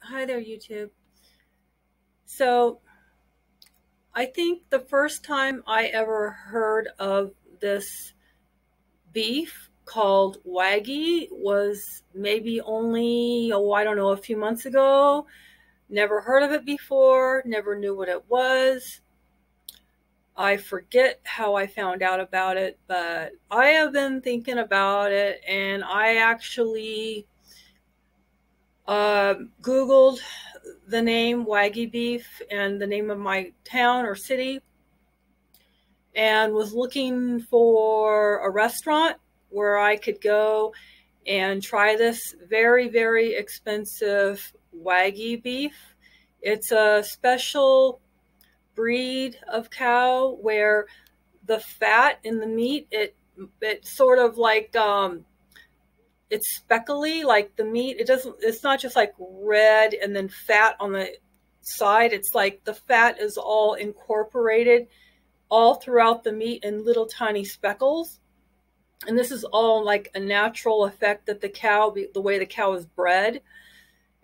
Hi there, YouTube. So, I think the first time I ever heard of this beef called waggy was maybe only, I don't know, a few months ago. Never heard of it before, never knew what it was. I forget how I found out about it, but I have been thinking about it, and I actually Googled the name Waggy beef and the name of my town or city, and was looking for a restaurant where I could go and try this very, very expensive Waggy beef. It's a special breed of cow where the fat in the meat, it's sort of like it's speckly, like the meat. It's not just like red and then fat on the side. It's like the fat is all incorporated all throughout the meat in little tiny speckles. And this is all like a natural effect that the way the cow is bred.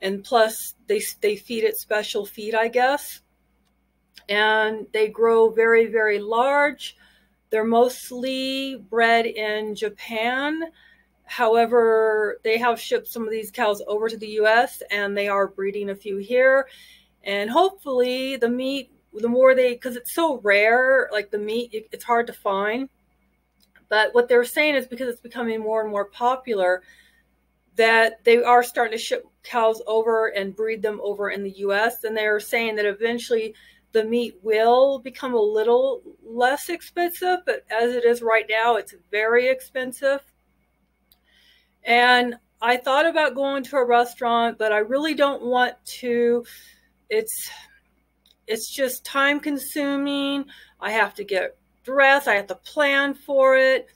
And plus they feed it special feed, I guess. And they grow very, very large. They're mostly bred in Japan. However, they have shipped some of these cows over to the US, and they are breeding a few here. And hopefully the meat, the more because it's so rare, like the meat, it's hard to find. But what they're saying is because it's becoming more and more popular, that they are starting to ship cows over and breed them over in the US. And they're saying that eventually the meat will become a little less expensive, but as it is right now, it's very expensive. And I thought about going to a restaurant, but I really don't want to. It's just time consuming. I have to get dressed. I have to plan for it.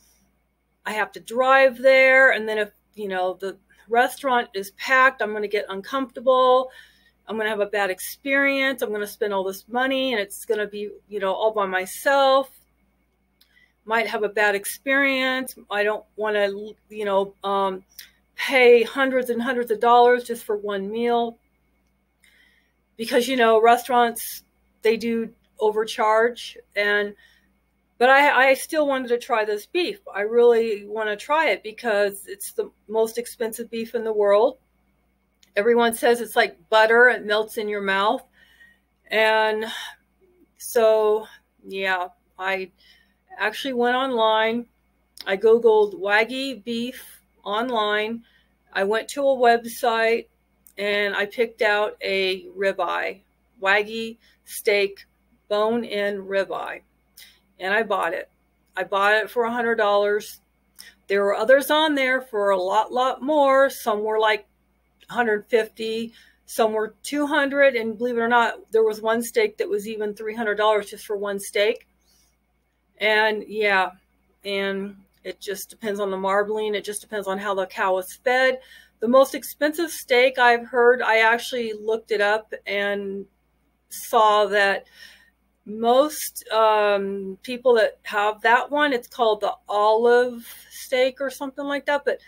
I have to drive there. And then if, the restaurant is packed, I'm going to get uncomfortable. I'm going to have a bad experience. I'm going to spend all this money and it's going to be, all by myself. Might have a bad experience. I don't want to, pay hundreds and hundreds of dollars just for one meal. Because, restaurants, they do overcharge. But I still wanted to try this beef. I really want to try it because it's the most expensive beef in the world. Everyone says it's like butter. It melts in your mouth. And so, yeah, I actually went online. I Googled Waggy beef online. I went to a website and I picked out a ribeye, Waggy steak, bone-in ribeye. And I bought it. I bought it for $100. There were others on there for a lot more. Some were like $150, some were $200, and believe it or not, there was one steak that was even $300 just for one steak. And yeah, and it just depends on the marbling. It just depends on how the cow is fed. The most expensive steak I've heard, I actually looked it up and saw that most people that have that one, it's called the olive steak or something like that. But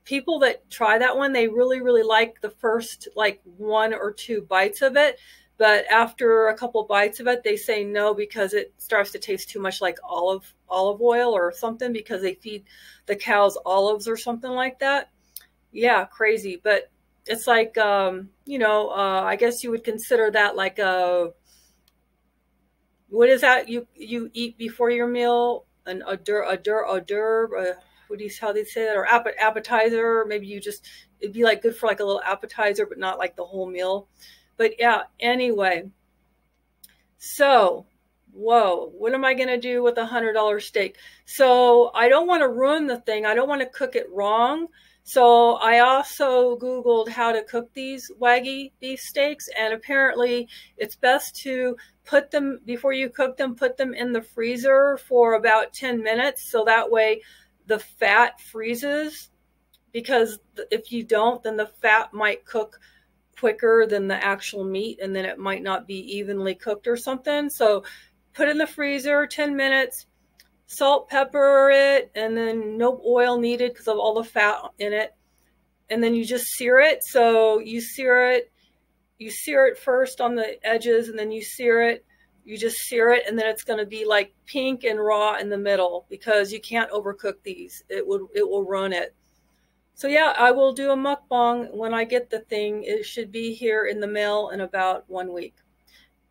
people that try that one, they really, really like the first like one or two bites of it. But after a couple bites of it, they say no because it starts to taste too much like olive oil or something because they feed the cows olives or something like that. Yeah, crazy. But it's like, I guess you would consider that like what is that you eat before your meal? An odor, what do you, how they say that? Or appetizer. Maybe it'd be like good for like a little appetizer, but not like the whole meal. But yeah, anyway. So, whoa, what am I going to do with a $100 steak? So I don't want to ruin the thing. I don't want to cook it wrong. So I also Googled how to cook these Waggy beef steaks, and apparently it's best to put them, before you cook them, put them in the freezer for about 10 minutes. So that way the fat freezes, because if you don't, then the fat might cook quicker than the actual meat, and then it might not be evenly cooked or something. So put in the freezer 10 minutes, salt, pepper it, and then no oil needed because of all the fat in it. And then you just sear it. So you sear it you sear it first on the edges, and then you sear it. You just sear it, and then it's going to be like pink and raw in the middle, because you can't overcook these. It will ruin it. So yeah, I will do a mukbang when I get the thing. It should be here in the mail in about 1 week.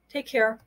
Take care.